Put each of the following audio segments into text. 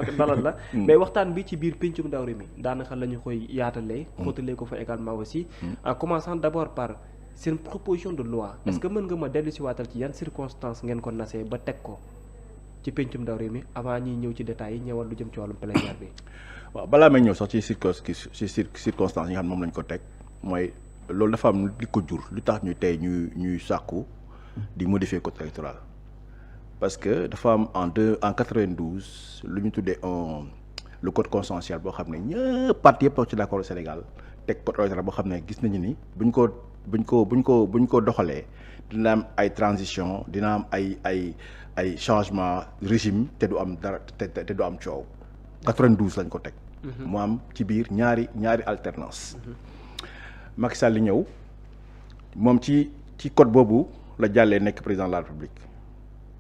dalal la mais waxtaan bi ci biir pencum ndaw réew mi daanaka la ñu koy yaatalee xóotalee ko fa également aussi en commençant d'abord par seen proposition de loi est-ce que mën nga ma dellu si waatal ci yan circonstances ngeen ko nasee ba teg ko ci pencum ndaw réew mi avant ñuy ñëw ci détails yi ñëwal lu jëm ci wàllum plénière bi. waaw balaa may ñëw sax ci circonstances yi nga xam ne moom lañ ko teg mooy loolu dafa am li ko jur lu tax ñu tey ñuy sàkku di modifier code électoral parce que dafa am en 92 lu ñu tuddee le code consensuel boo xam ne ñëpp parti yëpp ci d'accord au Sénégal teg code électoral boo xam ne gis nañu ni buñ ko doxalee dina am ay transition dina am ay changement régime te du am dara te du am coow 92 lañ ko teg. mu am ci biir ñaari alternance Macky Sall li ñëw moom ci code boobu la jàllee nekk président de la République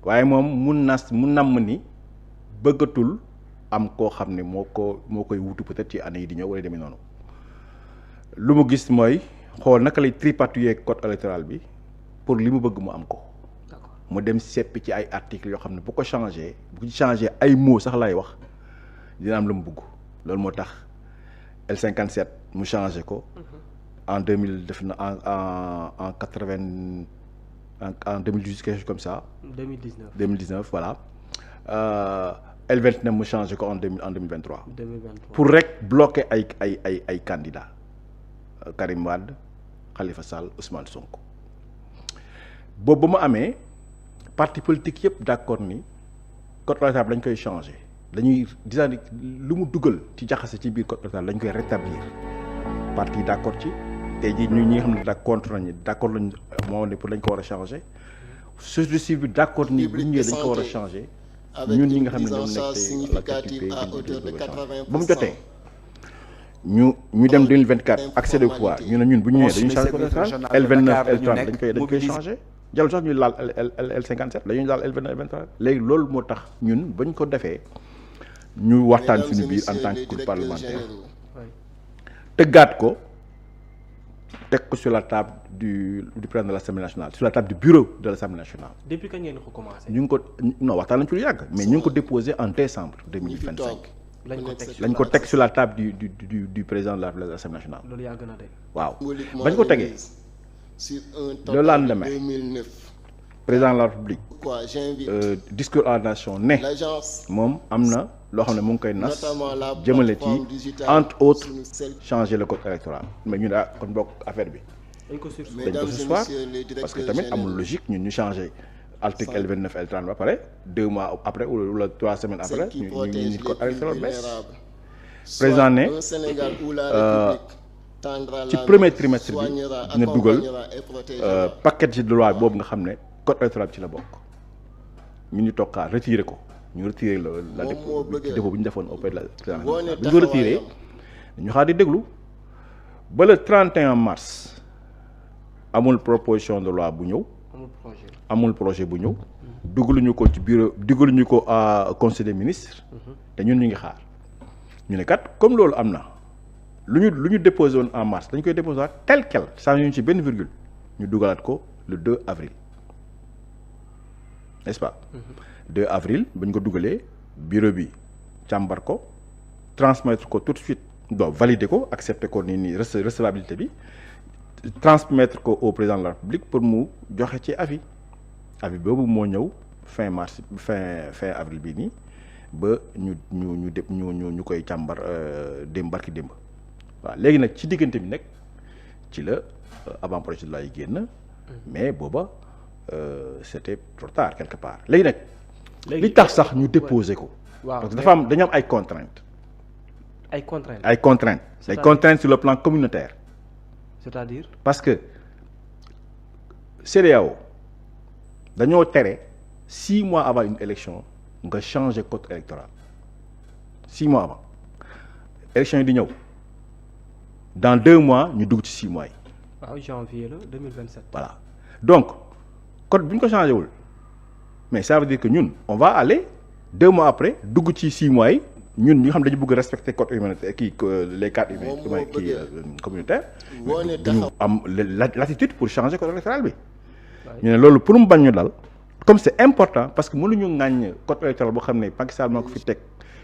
waaye moom mun namm ni bëggatul am koo xam ne moo koy wutu peut-être ci année yi di ñëw wala demee noonu lu mu gis mooy xool naka lay tripatouiller code électoral bi pour li mu bëgg mu am ko. mu dem seppi ci ay articles yoo xam ne bu ko changé ay mots sax lay wax dina am lu mu bëgg loolu moo tax L57 mu changé ko. en 2000 def na en 80 en 2018 quelque chose comme ça. 2019 voilà. L29 mu changé ko en 2023. pour rek bloquer ay candidats Karim Wade Khalifa Sall Ousmane Sonko boobu ba mu amee. parti politique yëpp d'accord ni code électoral dañ koy changer dañuy disant lu mu dugal ci jaxase ci biir code électoral dañ koy rétablir parti yi d'accord ci tey jii ñi nga xam ne d'accord lañu moo ne pour dañ ko war a changer société civile bi d'accord ni bu ñu ñëwee dañ ko war a changer ñun ñi nga xam ne ñoom nekk tey la ba mu jotee ñu dem 2024 accès au pouvoir ñu ne ñun bu ñu ñëwee dañuy changer code électoral L29 L30 dañ koy changer jàll sax ñuy laal L57 dañuy laal L29 L23 léegi loolu moo tax ñun bañ ko defee ñu waxtaan suñu biir en tant que groupe parlementaire tëggaat ko teg ko sur la table du président de l'Assemblée nationale sur la table du bureau de l'Assemblée nationale. depuis quand ngeen ko commencé. ñu ngi ko non waxtaan nañu ci lu yàgg mais ñu ngi ko déposé en décembre 2025. lañ ko teg sur la table du président de l'Assemblée nationale. loolu yàgg na de. waaw bañ ko tegee. le lendemain président de la République discours à la nation ne moom am na loo xam ne mu ngi koy nas jëmale ci entre autres changer le code électoral mais ñu ne kon bokk affaire bi dañ ko suspense parce que tamit amul logique ñun ñu changer article L29 L30 ba pare 2 mois après wala 3 semaines après ñu code électoral bees président ne ci premier trimestre bi dina dugal paquet de loi boobu nga xam ne code électoral bi ci la bokk ñu ñu toog retiré ko ñu retiré la dépôt bu ñu defoon auprès de la présidence bi ñu ko retiré ñu xaar di déglu ba le 31 mars amul proposition de loi bu ñëw amul projet bu ñëw dugaluñu ko ci bureau dugaluñu ko à conseil des ministres te ñun ñu ngi xaar ñu ne kat comme loolu am na lu ñu déposé woon en mars dañ koy déposé waat tel quel saa ñu ci benn virgule ñu dugalaat ko le 2 avril n'est-ce pas. 2 avril ba ñu ko dugalee bureau bi càmbar ko transmettre ko tout de suite donc valider ko accepter ko ni recevabilité bi transmettre ko au président de la République pour mu joxe ci avis boobu moo ñëw fin avril bii nii ba ñu koy càmbar barki démb. waaw léegi nag ci diggante bi nag ci la avant projet de loi yi génn mais booba c'était trop tard quelque part léegi nag li tax sax ñu déposer ko parce que dañu am ay contraintes ay contraintes sur le plan communautaire c'est-à-dire parce que CEDEAO dañoo tere 6 mois avant une élection nga changer code électoral 6 mois avant élection yi di ñëw dans 2 mois ñu dugg ci 6 mois yi. waaw janvier la 2027. voilà donc code bu ñu ko changé wul mais ça veut dire que ñun on va aller 2 mois après dugg ci 6 mois yi ñun ñi nga xam dañu bëgg respecter code humanitaire les cadres communautaires. dañu am l'attitude pour changer code électoral bi. ñu ne loolu pour mu bañ ñu dal comme c'est important parce que mënuñu ŋàññ code électoral boo xam ne Macky Sall moo ko fi teg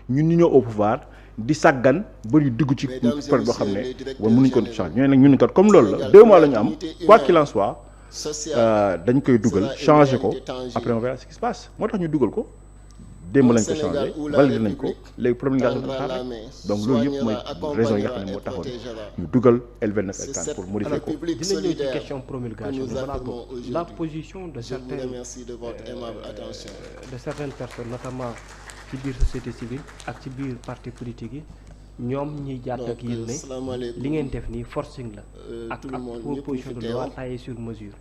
ñun ñu ñëw au pouvoir di sàggan ba ñu dugg ci période boo xam ne war mënuñ ko changer ñooy nag ñun kat comme loolu la 2 mois la ñu am quoi qu'il en soit dañ koy dugal changer ko après on verra ce qui se passe moo tax ñu dugal ko démb lañ ko changé validé nañ ko léegi problème nga xaar donc loolu yëpp mooy raison yi nga xam ne moo taxoon ñu dugal L29 L30 pour modifier ko. dinañ ñëw ci question promulgation balaa ko la position de certaines personnes notamment ci biir société civile ak ci biir parti politique yi ñoom ñiy jàpp ak yéen ne li ngeen def nii forcing la ak proposition de loi taillée sur mesure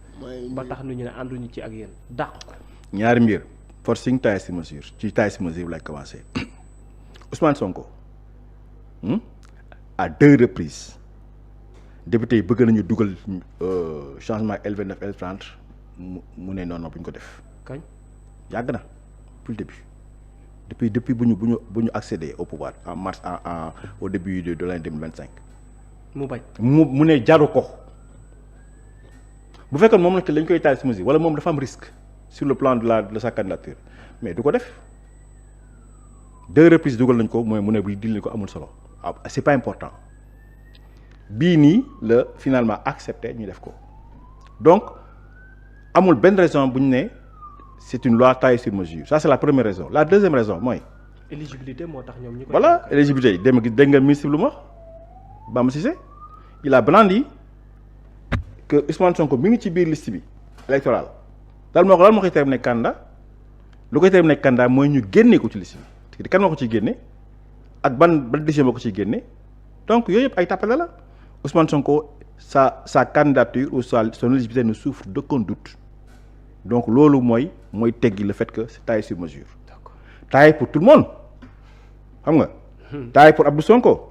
ba tax nu ñu ne ànduñu ci ak yéen dàq ko. ñaari mbir. forcing taillé sur mesure ci taillé sur mesure lay commencé Ousmane Sonko à 2 reprises député yi bëgg nañu dugal changement L29 L30 mu ne non bu ñu ko def. kañ yàgg na depuis le début depuis bu ñu accéder au pouvoir en mars au début de l'année 2025. mu bañ mu ne jaru ko bu fekkoon moom nag lañ koy taillé sur mesure wala moom dafa am risque. sur le plan de sa candidature mais du ko def 2 reprises dugal nañ ko mooy mu ne bi dil ko amul solo c'est pas important bii nii la finalement accepté ñu def ko donc amul benn raison bu ñu ne c'est une loi taillée sur mesure ça c'est la première raison la deuxième raison mooy. éligibilité moo tax ñoom ñu koy. voilà éligibilité dégg nga ministre lu ma Bamba Cissé il a brandi que Ousmane Sonko mi ngi ci biir liste bi électorale. lan moo koy tere nekk candidat lu koy tere nekk candidat mooy ñu génne ko ci liste bi kan moo ko ciy génne ak ban décision moo ko ciy génne donc yooyu yëpp ay tappale la Ousmane Sonko sa candidature ou son éligibilité ne souffre d'aucun doute donc loolu mooy teggi le fait que c'est taillé sur mesure. taillé pour tout le monde xam nga. taillé pour Abdou Sonko.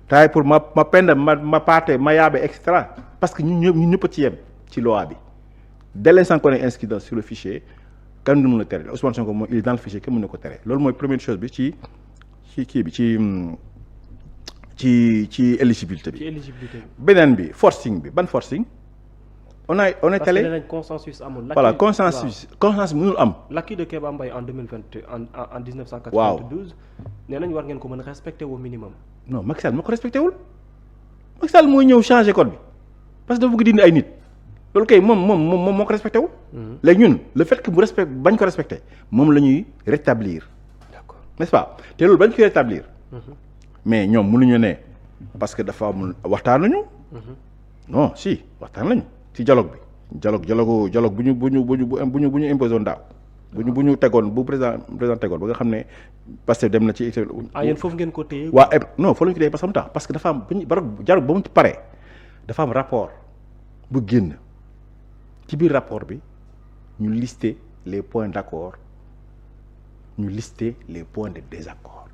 taillé pour ma Penda ma Paate ma Yaabe et cetera parce que ñun ñëpp ci yem ci loi bi. dès l'instant qu'on est inscrit sur le fichier kan du mën a tere Ousmane Sonko moom il est dans le fichier kenn mën na ko tere loolu mooy première chose bi ci kii bi ci éligibilité bi. ci éligibilité bi. beneen bi forcing bi ban forcing. on est allé parce que nee nañ consensus amul. voilà consensus mënul am. l'acquis de Kéba Mbaye en 2020 en 1992. waaw nee nañ war ngeen ko mën a respecter au minimum. non Macky Sall moo ko respecté wul Macky Sall mooy ñëw changer code bi parce que dafa bëgg dindi ay nit. loolu kay moom moo ko respecté wul. léegi ñun le fait que bu bañ ko respecté moom la ñuy rétablir. d'accord n'est-ce pas te loolu bañ koy rétablir. mais ñoom mënuñu ne parce que dafa amul waxtaan nañu. non si waxtaan nañu ci dialogue bi dialogue bu ñu imposé woon daaw bu ñu tegoon bu président tegoon ba nga xam ne parce que dem na ci. yéen foofu ngeen ko téye. waa non foofu la ñu ko téye parce que tax parce que dafa am dialogue ba mu paree dafa am rapport bu génn. ci biir rapport bi ñu lister les points d'accord ñu lister les points de désaccord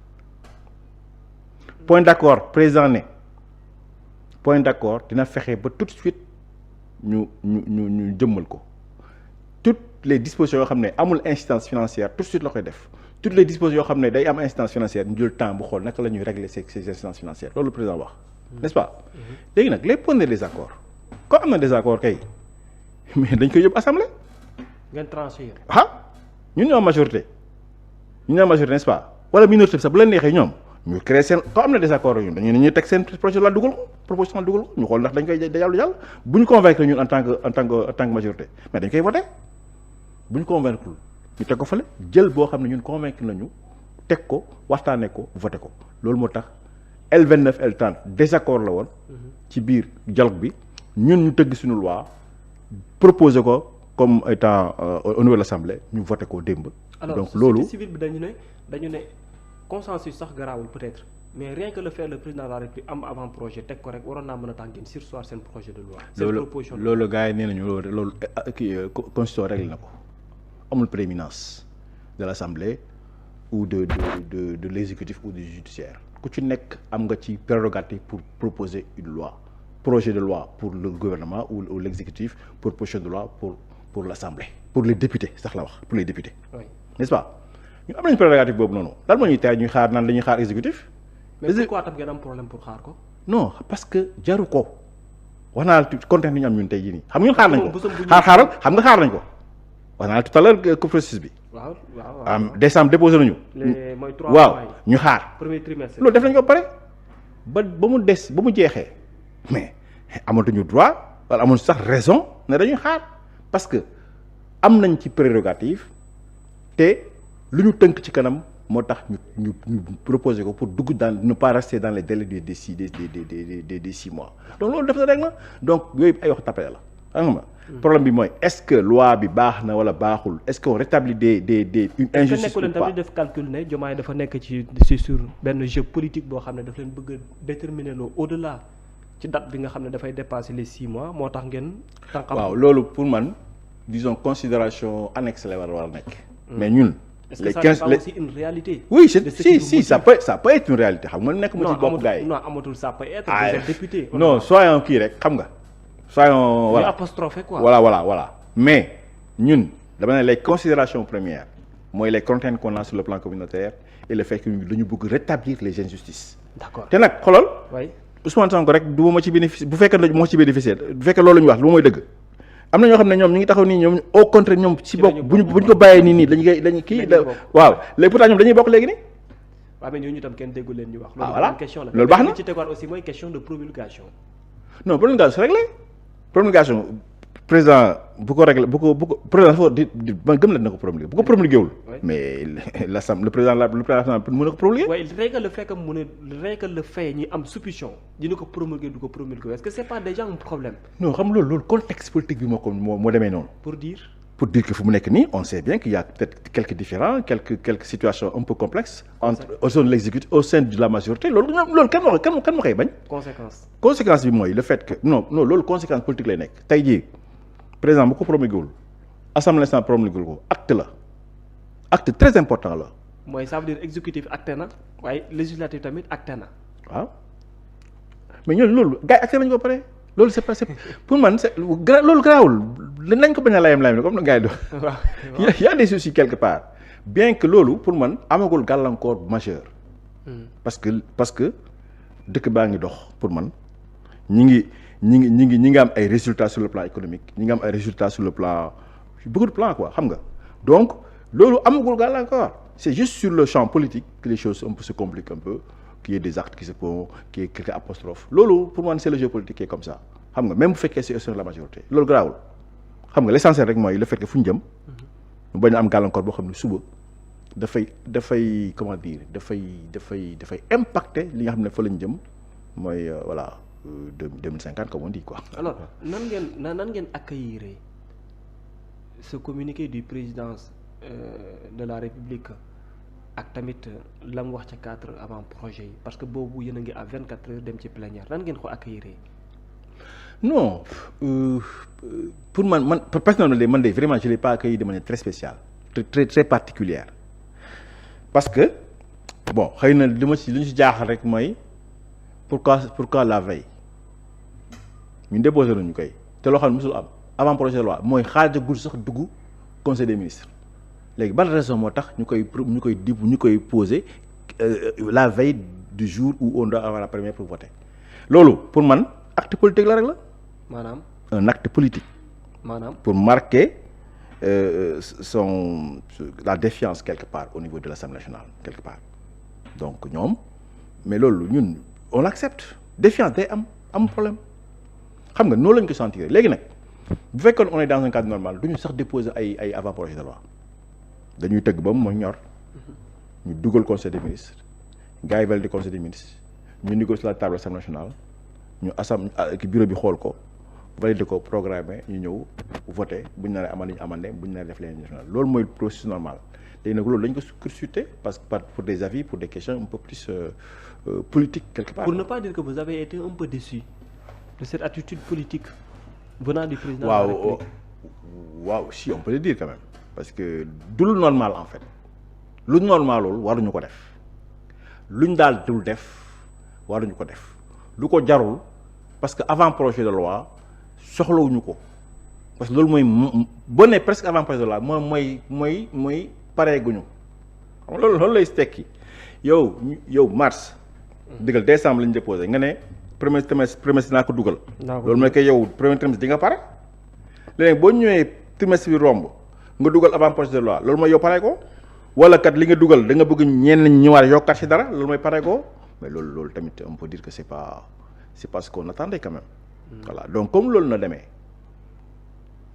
point d'accord président ne point d'accord dina fexe ba tout de suite ñu jëmmal ko toutes les dispositions yoo xam ne amul incidence financière tout de suite la koy def toutes les dispositions yoo xam ne day am incidence financière ñu jël temps bu xool naka la ñuy régler ces incidences financières loolu le président wax n'est-ce pas léegi nag les points de désaccord comme am na désaccord kay mais dañ koy yóbbu assemblée. ngeen tranché. ñun ñoo majorité n'est-ce pas wala minorité bi sax bu leen neexee ñoom ñu créé seen ko am na désaccord ñun dañuy teg seen projet la dugal ko proposition dugal ko ñu xool ndax dañ koy jàll bu ñu convaincre ñun en tant que majorité mais dañ koy voté bu ñu convaincre ñu teg ko fële jël boo xam ne ñun convaincre nañu teg ko waxtaanee ko voté ko loolu moo tax L29 L30 désaccord la woon. ci biir dialogue bi ñun ñu tëgg suñu loi. proposé ko comme étant au niveau de l'Assemblée ñu voté ko démb. donc loolu société civile bi dañu ne consensus sax garaawul peut-être mais rien que le fait le président de la République am avant projet teg ko rek waroon naa mën a tax ngeen surseoir seen projet de loi. seen proposition loolu gars yi nee nañu loolu kii constitution réglé na ko amul prééminence de l'Assemblée ou de l'exécutif ou du judiciaire ku ci nekk am nga ci prérogative pour proposer une loi. projet de loi pour le gouvernement ou l'exécutif pour projet de loi pour l'Assemblée pour les députés sax la wax pour les députés. Oui. N'est-ce pas ñu am nañu prérogative boobu noonu lan moo ñuy tere ñuy xaar naan dañuy xaar exécutif. mais pourquoi tam ngeen am problème pour xaar ko. non parce que jaru ko wax naa la contexte ni ñu am ñun tey jii nii xam nga ñun xaar nañ ko xaar nañ ko wax naa tout à l'heure que processus bi. waaw décembre déposé nañu. mooy 3 waaw mois ñu xaar. premier trimestre. loolu def nañu ko pare ba mu des ba mu jeexee mais amatuñu droit wala amuñu sax raison ne dañuy xaar parce que am nañ ci prérogative te lu ñu tënk ci kanam moo tax ñu proposer ko pour dugg dans ne pas rester dans les délais des 6 mois donc loolu def na rek la donc yooyu ay wax tapé la xam nga problème bi mooy est-ce que loi bi baax na wala baaxul est-ce qu'on rétablit une injustice ou pas. tamit def calcul ne Diomaye dafa nekk ci sur benn jeu politique boo xam ne daf leen bëgg a déterminer loo au-delà ci date bi nga xam ne dafay dépasser les 6 mois moo tax ngeen. waaw loolu pour man disons considération annexe la war a nekk. mais ñun. est-ce que ça n'est pas aussi une réalité. oui si ça peut être une réalité xam nga nekk ma ci bopp gars yi. non amatul ça peut être. vous êtes député. non soyons kii rek xam nga. soyons voilà apostrophé quoi. voilà mais ñun dama ne les considérations premières mooy les contraintes qu'on a sur le plan communautaire et le fait que dañu bëgg rétablir les injustices. d'accord te nag xoolal. oui Ousmane Sonko rek du ma ci bénéficier bu fekkee moo ci bénéficier bu fekkee loolu la ñu wax lu mooy dëgg. am na ñoo xam ne ñoom ñu ngi taxaw nii ñoom au contraire ñoom ci bokk bu ñu ko bàyyee nii dañuy kii waaw léegi pourtant ñoom dañuy bokk léegi nii. waaw mais ñooñu tam kenn déggul leen ñu wax. voilà question la loolu baax na ci tegaat aussi mooy question de promulgation. non promulgation réglé promulgation président bu ko réglé bu ko président dafa di man gëm la dina ko promulguer bu ko promulguer wul. mais le président mën na ko promulguer. waaye rien que le fait que rien que le fait ñi am suspicion dina ko promulguer du ko promulguer est-ce que c'est pas déjà un problème. non xam loolu contexte politique bi moo demee noonu. pour dire que fu mu nekk nii on sait bien qu'il y a peut-être quelques différends quelques situations un peu complexes au sein de l'exécutif au sein de la majorité loolu kan ma koy bañ. conséquence bi mooy le fait que non loolu conséquence politique lay nekk tey jii président bu ko promulgué wul assemblée nationale promulgué ko acte très important la. mooy ça veut dire exécutif acté na waaye législatif tamit acté na. waaw mais ñooñu loolu gars yi acté nañu ko pare. loolu c'est pas pour man loolu garaawul nañ ko bañ a layam comme na gars yi do y a des soucis quelque part bien que loolu pour man amagul gàllankoor majeur parce que dëkk baa ngi dox pour man ñi ngi am ay résultats sur le plan économique ñi ngi am ay résultats sur le plan beaucoup de plans quoi xam nga donc loolu amagul gàllankoor c'est juste sur le champ politique que les choses un peu se compliquent un peu qu'il y ait des actes qui se font qu'il y ait quelques apostrophes loolu pour moi c'est le jeu politique qui est comme ça xam nga même bu fekkee c'est au sein de la majorité loolu garaawul xam nga l'essentiel rek mooy le fait que fu ñu jëm ñu bañ a am gàllankoor boo xam ne suba dafay comment dire dafay impacter li nga xam ne fa lañ jëm mooy voilà 2050 comme on dit quoi. alors nan ngeen accueillir ce communiqué du président de la République. ak tamit la mu wax ca cadre avant projet yi parce que boobu yéen a ngi à 24 heures dem ci plénière nan ngeen ko accueillir. non pour man personnellement man de vraiment je l'ai pas accueilli de manière très spéciale très particulière parce que bon xëy na li ñu si jaaxal rek mooy pourquoi la veille ñu déposé nañu koy te loo xam ne mosul am avant projet de loi mooy xaajagul sax dugg conseil des ministres. léegi ban raison moo tax ñu koy poser la veille du jour où on doit avoir la première pour voter loolu pour man acte politique la rek la. maanaam un acte politique. maanaam pour marquer la défiance quelque part au niveau de l'Assemblée nationale quelque part donc ñoom mais loolu ñun on l'accepte défiance day am problème xam nga noonu lañ ko sentir léegi nag bu fekkoon on est dans un cadre normal du ñu sax déposer ay avant projet de loi. dañuy tëgg ba mu ñor ñu dugal conseil des ministres gars yi validé conseil des ministres ñu négocier sur la table assemblée nationale ñu bureau bi xool ko validé ko programmé ñu ñëw voté bu ñu naree amandé ñu amandé bu ñu naree def leen national loolu mooy processus normal léegi nag loolu dañ ko scruté parce que pour des avis pour des questions un peu plus politiques quelque part. pour ne pas dire que vous avez été un peu déçu de cette attitude politique venant du président. waaw de la République. waaw si on peut le dire quand même. parce que du lu normal en fait lu normal loolu waruñu ko def luñ daal dul def waruñu ko def lu ko jarul parce que avant projet de loi soxlawuñu ko parce que loolu mooy boo nee presque avant projet de loi mooy pareeguñu xam nga loolu lay tekki yow mars. digal décembre lañu déposé nga ne premier trimestre naa ko dugal. loolu mooy que yow premier trimestre di nga pare léegi boo ñëwee trimestre bi romb. nga dugal avant projet de loi loolu mooy yow pare ko wala kat li nga dugal da nga bëgg ñenn ñi ñëwaat yokkat ci dara loolu mooy pare ko mais loolu tamit on peut dire que c'est pas ce qu'on attendait quand même. Voilà donc comme loolu na demee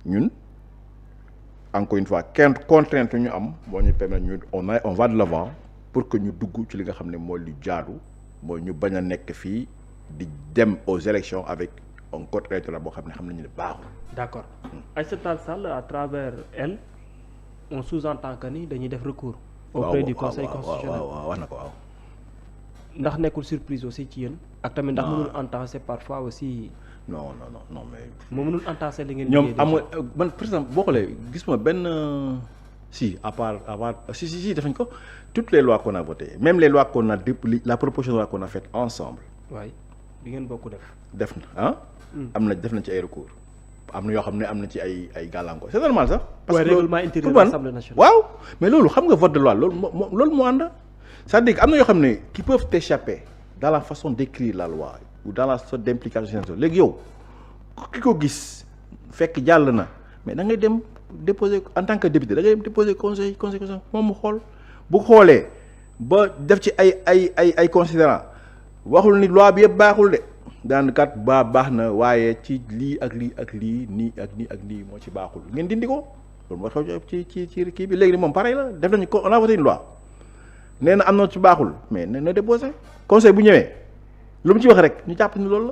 ñun encore une fois kenn contrainte ñu am boo ñu permettre ñu on va de l'avant pour que ñu dugg ci li nga xam ne mooy lu jaadu mooy ñu bañ a nekk fii di dem aux élections avec un code électoral boo xam nañu ne baaxul. D'accord. Aïssata Tall Sall à travers elle on sous-entend que ni dañuy def recours. auprès du conseil constitutionnel waaw wax na ko waaw. ndax nekkul surprise aussi ci yéen. ak tamit ndax mënul entaser parfois aussi. non mais. moo mënul entaser li ngeen. ñoom amul man par exemple boo xoolee gis ma benn si à part si defañ ko toutes les lois qu'on a votées même les lois qu'on a la proposition de loi qu'on a faite ensemble. waay bi ngeen bokk def na am na def nañ ci ay recours. am na yoo xam ne am na ci ay gàllankoor c'est normal sax. parce que règlement intérieur de l'Assemblée nationale. waaw mais loolu xam nga vote de loi loolu moo ànd. c'est-à-dire que am na yoo xam ne qui peuvent t'échapper dans la façon d'écrire la loi ou dans la sorte d'implication léegi yow ki ko gis fekk jàll na mais da ngay dem déposer en tant que député da ngay dem déposer conseil moom mu xool bu xoolee ba def ci ay considérants waxul ni loi bi yëpp baaxul de daan kat baax na waaye ci lii ak lii nii ak nii moo ci baaxul ngeen dindi ko loolu moo xew ci kii bi léegi moom pareil la def nañu ko on a voté une loi nee na am na ci baaxul mais na déposé conseil bu ñëwee lu mu ci wax rek ñu jàpp ni loolu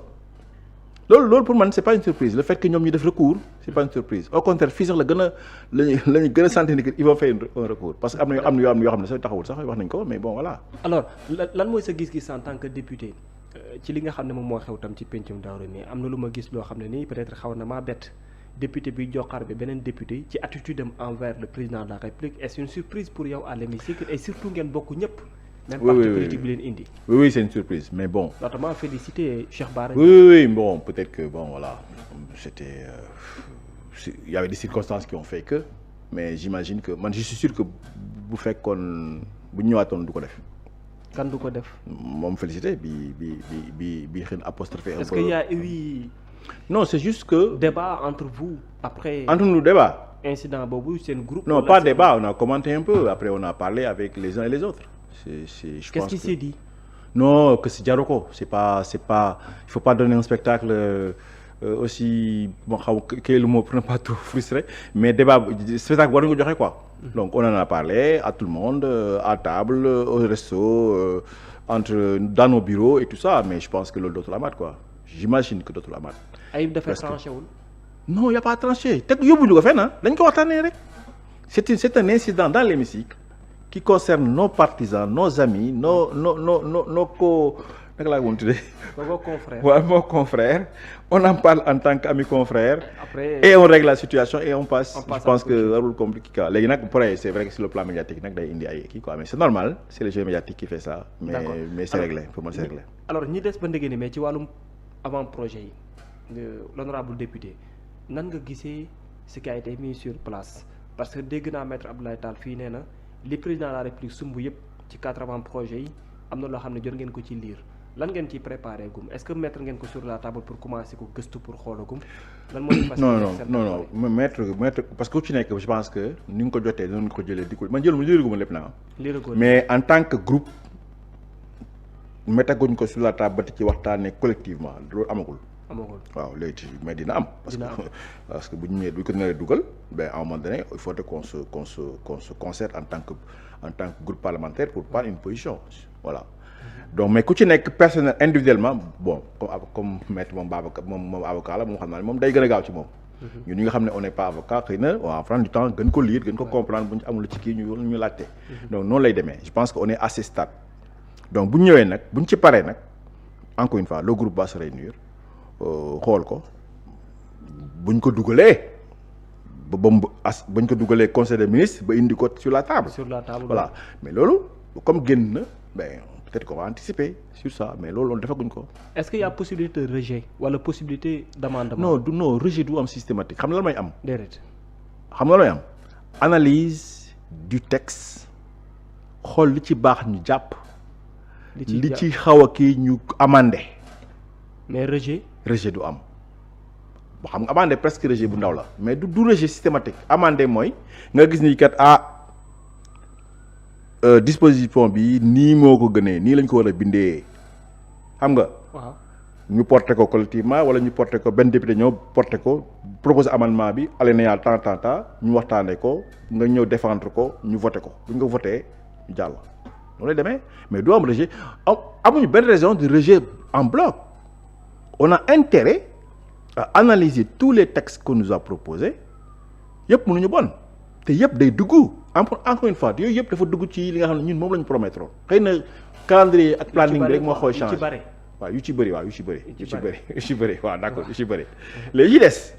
la loolu pour man c'est pas une surprise le fait que ñoom ñu def recours c'est pas une surprise au contraire fii sax la ñu gën a sentir ni que ils vont faire un recours parce que am na yoo xam ne sax taxawul sax wax nañ ko mais bon voilà. alors lan mooy sa gis-gis en tant que député ci li nga xam ne moom moo xew tam ci pencum ndaw réew mi am na lu ma gis loo xam ne nii peut-être xaw na maa bett député bi joxaar bi beneen député ci attitude am envers le président de la République est-ce une surprise pour yow à l'hémicycle et surtout ngeen bokk ñëpp. même parti politique bi leen indi. oui c'est une surprise mais bon. notamment féliciter Cheikh Bara. oui bon peut-être que bon voilà c'était il y avait des circonstances qui ont fait que mais j'imagine que man je suis sûr que bu fekkoon bu ñëwaatoon du ko def. kan du ko def. moom félicité bi xëy na apostrophé. est-ce qu'il y a eu. non c'est juste que. débat entre vous après. entre nous débat. incident boobu seen groupe. non pas débat on a commenté un peu après on a parlé avec les uns et les autres. Je qu'est-ce qui s'est dit. non que si jaru ko c'est pas il faut pas donner un spectacle aussi bon xaw kii lu mot pour ne pas trop frustrer mais débat spectacle war nañu ko joxe quoi. donc on en a parlé à tout le monde à table au resto dans nos bureaux et tout ça mais je pense que loolu dootul amaat quoi j'imagine que dootul amaat. Ayib dafay tranché wul. non y a pas tranché te yóbbuñu ko fenn dañ ko waxtaanee rek c'est un incident dans l'hémicycle qui concerne nos partisans nos amis nos naka laa ko tuddee. vos confrères. waaw nos confrères on en parle en tant qu'amis confrères. après et on règle la situation et on passe. je pense que warul compliqué quoi léegi nag après c'est vrai que sur le plan médiatique nag day indi ay kii quoi mais c'est normal c'est le jeu médiatique qui fait ça. mais c'est réglé pour moi c'est réglé. alors ñi des ba ndege ni mais ci wàllum avant projet yi l'honorable député nan nga gisee ce qui a été mis sur place parce que dégg naa maître Abdoulaye Tall fii nee na li président de la République sumb yëpp ci 80 projets yi am na loo xam ne jot ngeen ko ci lire. lan ngeen ciy préparé gum est-ce que mettre ngeen ko sur la table pour commencer ko gëstu pour xoolagum. lan moo di non mettre parce que ku ci nekk je pense que ni nga ko jotee dinañ ko jëlee di ko man jëlaguma lépp naa. mais en tant que groupe mettaguñ ko sur la table ba ci waxtaanee collectivement loolu amagul. waaw léegi mais dina am. parce que bu ñu ñëwee bu ñu ko naree dugal à un moment donné il faut qu'on se concerte en tant que groupe parlementaire pour prendre une position voilà. donc mais ku ci nekk personnel individuellement bon comme maître moom Babacar moom avocat la moom xam naa ne moom day gën a gaaw ci moom. ñun ñi nga xam ne on n'est pas avocat xëy na on va prendre du temps gën ko lire gën ko comprendre bu ñu amul ci kii ñu laajte. donc noonu lay demee je pense que on est à ce stade. donc bu ñu ñëwee nag bu ñu ci paree nag encore une fois le groupe va se réunir xool ko buñ ko dugalee buñ ko dugalee conseil des ministres ba indi ko sur la table. voilà mais loolu comme génn na peut-être qu'on va anticiper sur ça mais loolu defaguñ ko. est-ce qu'il y a possibilité de rejet wala possibilité d'amendement. non rejet du am systématique xam nga lan may am. déedéet. xam nga lan may am analyse du texte xool li ci baax ñu jàpp. li ci xaw a kii ñu amandé. mais rejet du am boo xam nga amande presque rejet bu ndaw la mais du rejet systématique amande mooy nga gis ni kat disposition bi nii moo ko gënee nii lañ ko war a bindee xam nga. waaw ñu porté ko collectivement wala ñu porté ko benn député ñëw porté ko proposé amendement bi alinéa tant ñu waxtaanee ko nga ñëw défendre ko ñu voté ko bu ñu ko voté ñu jàll. loolu lay demee mais du am rejet amuñu benn raison de rejet en bloc on a intérêt à analyser tous les textes qu'on nous a proposés yëpp mënuñu bon te yëpp day dugg encore une fois yooyu yëpp dafa dugg ci li nga xam ne ñun moom la ñu promettre xëy na calendrier ak planning bi rek moo xooy changé waaw yu ci bëri waaw d'accord yu ci bëri léegi yi des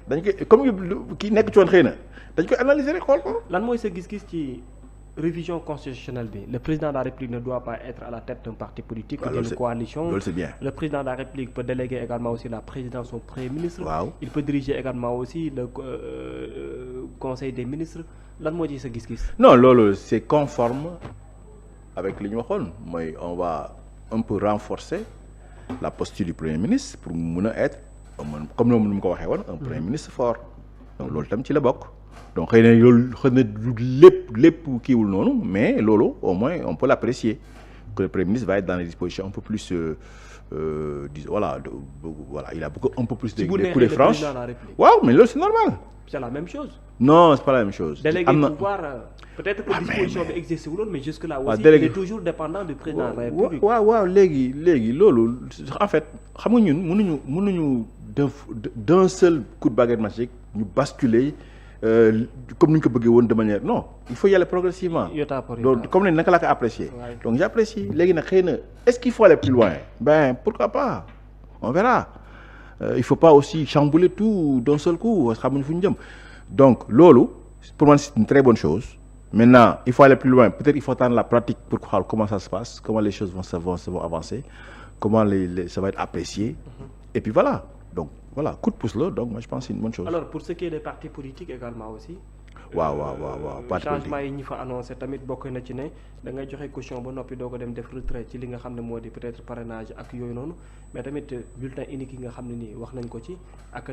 dañ koy comme kii nekk ci woon xëy na dañ koy analyser rek xool ko. lan mooy sa gis-gis ci révision constitutionnelle bi le président de la République ne doit pas être à la tête d'un parti politique ou d'une coalition. loolu c'est bien. Le président de la République peut déléguer également aussi la présidence au premier ministre. waaw il peut diriger également aussi le conseil des ministres lan moo ci sa gis-gis. non loolu c'est conforme avec li ñu waxoon mooy on va un peu renforcer la posture du premier ministre pour mu mën a être comme noonu mu ko waxee woon un premier ministre fort donc loolu tam ci la bokk. donc xëy na loolu xëy na lépp kiiwul noonu mais loolu au moins on peut l'apprécier que le premier ministre va être dans des dispositions un peu plus voilà il a beaucoup un peu plus de coups de franche waaw mais loolu c'est normal. c'est la même chose. non c'est pas la même chose. délégué pouvoir peut-être que disposition bi existe wuloon mais jusque là aussi il est toujours dépendant du président de la République. waaw léegi loolu en fait xam nga ñun mënuñu d'un seul coup de baguette magique ñu basculer comme ni ñu ko bëggee woon de manière non il faut y aller progressivement. donc comme ne naka laa ko apprécier. donc j'apprécie léegi nag xëy na est-ce qu'il faut aller plus loin. Pourquoi pas on verra. Il faut pas aussi chambouler tout d'un seul coup xamuñu fu ñu jëm donc loolu pour moi c'est une très bonne chose maintenant il faut aller plus loin peut-être il faut attendre la pratique pour xool comment ça se passe comment les choses vont avancer comment ça va être apprécié et puis voilà donc voilà coup de pouce là donc moi je pense que c'est une bonne chose. Alors pour ce qui est des partis politiques également aussi. waaw parti politique changement yi ñi fa annoncé tamit bokk na ci ne da ngay joxe caution ba noppi doo ko dem def retrait ci li nga xam ne moo di peut-être parrainage ak yooyu noonu mais tamit bulletin unique yi nga xam ne nii wax nañ ko ci ak